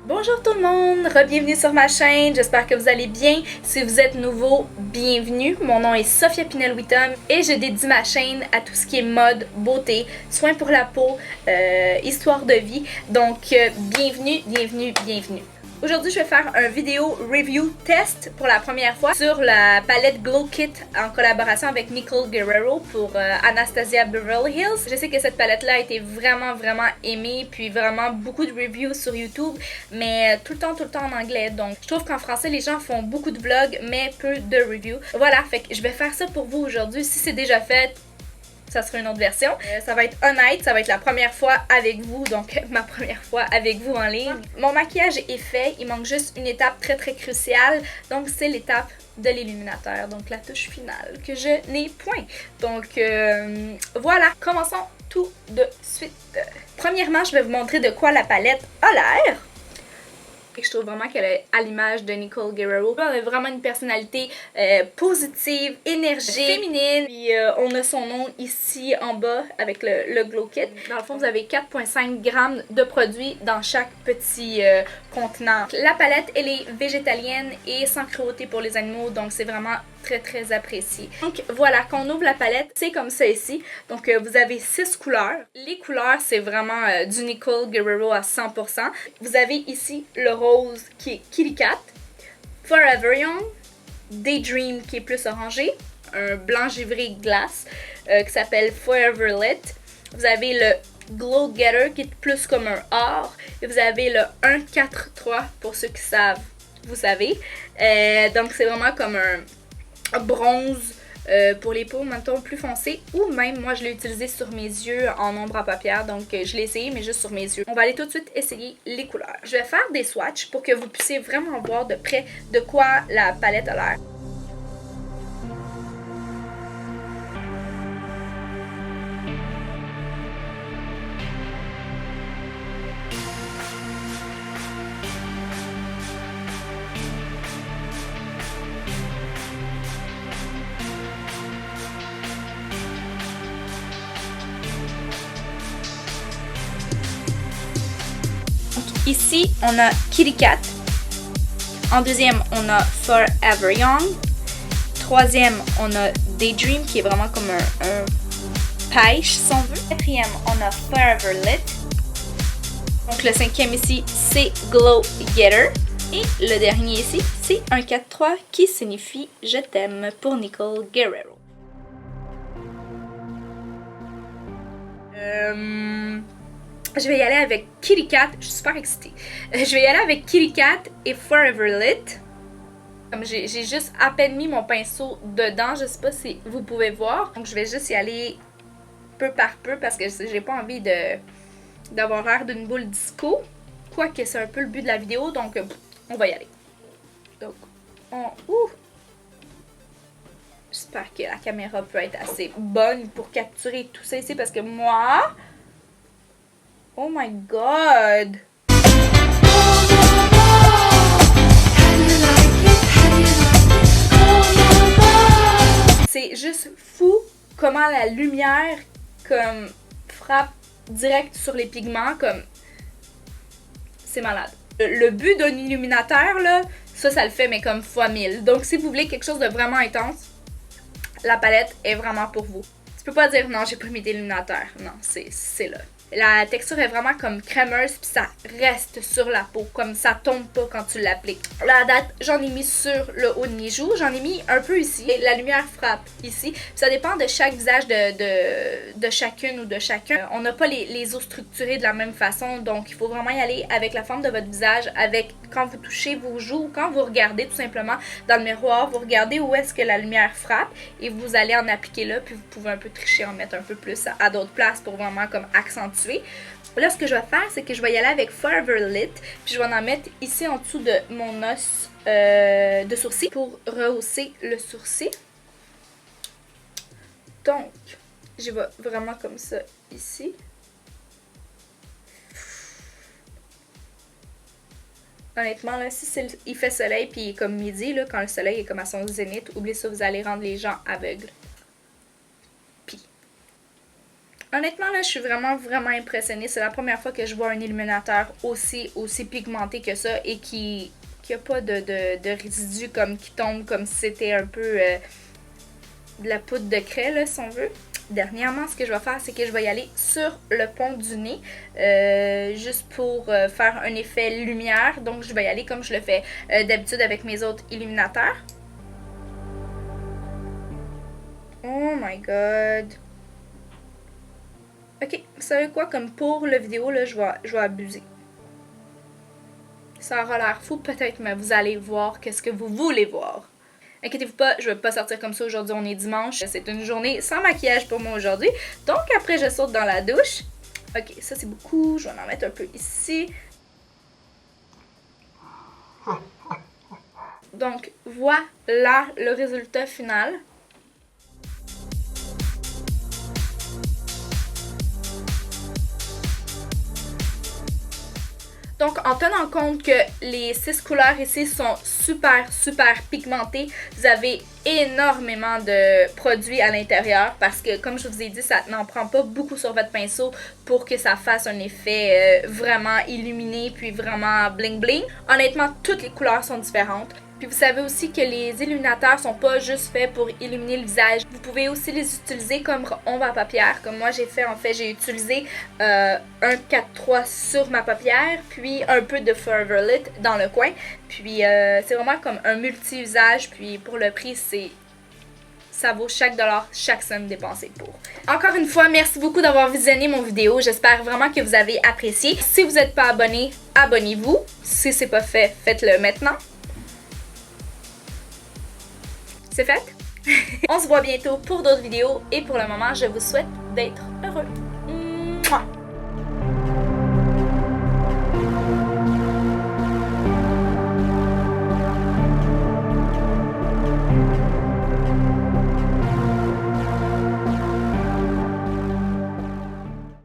Bonjour tout le monde, re-bienvenue sur ma chaîne, j'espère que vous allez bien. Si vous êtes nouveau, bienvenue. Mon nom est Sophia Pinel-Wittom et je dédie ma chaîne à tout ce qui est mode, beauté, soins pour la peau, histoire de vie. Donc bienvenue, bienvenue, bienvenue. Aujourd'hui, je vais faire un vidéo review test pour la première fois sur la palette Glow Kit en collaboration avec Nicole Guerrero pour Anastasia Beverly Hills. Je sais que cette palette-là a été vraiment aimée, puis vraiment beaucoup de reviews sur YouTube, mais tout le temps en anglais. Donc, je trouve qu'en français, les gens font beaucoup de vlogs, mais peu de reviews. Voilà, fait que je vais faire ça pour vous aujourd'hui. Si c'est déjà fait, ça sera une autre version. Ça va être honnête, ça va être la première fois avec vous, donc ma première fois avec vous en ligne. Mon maquillage est fait, il manque juste une étape très cruciale, donc c'est l'étape de l'illuminateur, donc la touche finale que je n'ai point. Donc voilà, commençons tout de suite. Premièrement, je vais vous montrer de quoi la palette a l'air. Et je trouve vraiment qu'elle est à l'image de Nicole Guerrero. Elle a vraiment une personnalité positive, énergique, féminine. Puis on a son nom ici en bas avec le Glow Kit. Dans le fond, vous avez 4,5 grammes de produits dans chaque petit contenant. La palette, elle est végétalienne et sans cruauté pour les animaux, donc c'est vraiment très apprécié. Donc voilà, quand on ouvre la palette, c'est comme ça ici. Donc vous avez 6 couleurs. Les couleurs, c'est vraiment du Nicole Guerrero à 100%. Vous avez ici le rose qui est Kitty Cat, Forever Young, Daydream qui est plus orangé, un blanc givré glace qui s'appelle Forever Lit. Vous avez le Glow Getter qui est plus comme un or. Et vous avez le 1-4-3 pour ceux qui savent, vous savez. Donc c'est vraiment comme un bronze pour les peaux maintenant plus foncées, ou même moi je l'ai utilisé sur mes yeux en ombre à paupières, donc je l'ai essayé mais juste sur mes yeux. On va aller tout de suite essayer les couleurs. Je vais faire des swatchs pour que vous puissiez vraiment voir de près de quoi la palette a l'air. Ici, on a Kitty Cat. En deuxième, on a Forever Young. Troisième, on a Daydream, qui est vraiment comme un pêche, si on veut. Quatrième, on a Forever Lit. Donc le cinquième ici, c'est Glow Getter. Et le dernier ici, c'est un 4-3 qui signifie « Je t'aime » pour Nicole Guerrero. Je vais y aller avec Kitty Cat. Je suis super excitée. Je vais y aller avec Kitty Cat et Forever Lit. Comme j'ai juste à peine mis mon pinceau dedans, je sais pas si vous pouvez voir. Donc je vais juste y aller peu par peu parce que j'ai pas envie d'avoir l'air d'une boule disco. Quoique c'est un peu le but de la vidéo, donc on va y aller. Donc j'espère que la caméra peut être assez bonne pour capturer tout ça ici parce que moi... Oh my god! C'est juste fou comment la lumière comme frappe direct sur les pigments, comme c'est malade. Le but d'un illuminateur là, ça le fait mais comme fois 1000. Donc si vous voulez quelque chose de vraiment intense, la palette est vraiment pour vous. Tu peux pas dire non, j'ai pas mis d'illuminateur. Non, c'est là. La texture est vraiment comme crémeuse puis ça reste sur la peau, comme ça tombe pas quand tu l'appliques. Là à date, j'en ai mis sur le haut de mes joues, j'en ai mis un peu ici. Et la lumière frappe ici. Puis ça dépend de chaque visage de chacune ou de chacun. On n'a pas les os structurés de la même façon, donc il faut vraiment y aller avec la forme de votre visage, avec quand vous touchez vos joues ou quand vous regardez tout simplement dans le miroir, vous regardez où est-ce que la lumière frappe et vous allez en appliquer là, puis vous pouvez un peu tricher, en mettre un peu plus à d'autres places pour vraiment comme accentuer. Là, ce que je vais faire, c'est que je vais y aller avec Forever Lit, puis je vais en mettre ici en dessous de mon os de sourcil pour rehausser le sourcil. Donc, je vais vraiment comme ça ici. Honnêtement, là, si il fait soleil puis comme midi, là, quand le soleil est comme à son zénith, oubliez ça, vous allez rendre les gens aveugles. Honnêtement, là, je suis vraiment impressionnée. C'est la première fois que je vois un illuminateur aussi pigmenté que ça et qui a pas de résidus comme qui tombent comme si c'était un peu de la poudre de craie, là, si on veut. Dernièrement, ce que je vais faire, c'est que je vais y aller sur le pont du nez, juste pour faire un effet lumière. Donc, je vais y aller comme je le fais d'habitude avec mes autres illuminateurs. Oh my god. Ok, vous savez quoi? Comme pour la vidéo, là, je vais abuser. Ça aura l'air fou peut-être, mais vous allez voir qu'est-ce que vous voulez voir. Inquiétez-vous pas, je vais pas sortir comme ça aujourd'hui, on est dimanche. C'est une journée sans maquillage pour moi aujourd'hui. Donc après, je saute dans la douche. Ok, ça c'est beaucoup, je vais en mettre un peu ici. Donc voilà le résultat final. Donc, en tenant compte que les 6 couleurs ici sont super pigmentées, vous avez énormément de produits à l'intérieur parce que, comme je vous ai dit, ça n'en prend pas beaucoup sur votre pinceau pour que ça fasse un effet vraiment illuminé puis vraiment bling bling. Honnêtement, toutes les couleurs sont différentes. Puis vous savez aussi que les illuminateurs sont pas juste faits pour illuminer le visage. Vous pouvez aussi les utiliser comme ombre à paupières, comme moi j'ai fait. En fait, j'ai utilisé un 4-3 sur ma paupière, puis un peu de Forever Lit dans le coin. Puis c'est vraiment comme un multi-usage, puis pour le prix, ça vaut chaque dollar, chaque somme dépensée pour. Encore une fois, merci beaucoup d'avoir visionné mon vidéo. J'espère vraiment que vous avez apprécié. Si vous n'êtes pas abonné, abonnez-vous. Si c'est pas fait, faites-le maintenant. C'est fait? On se voit bientôt pour d'autres vidéos et pour le moment, je vous souhaite d'être heureux.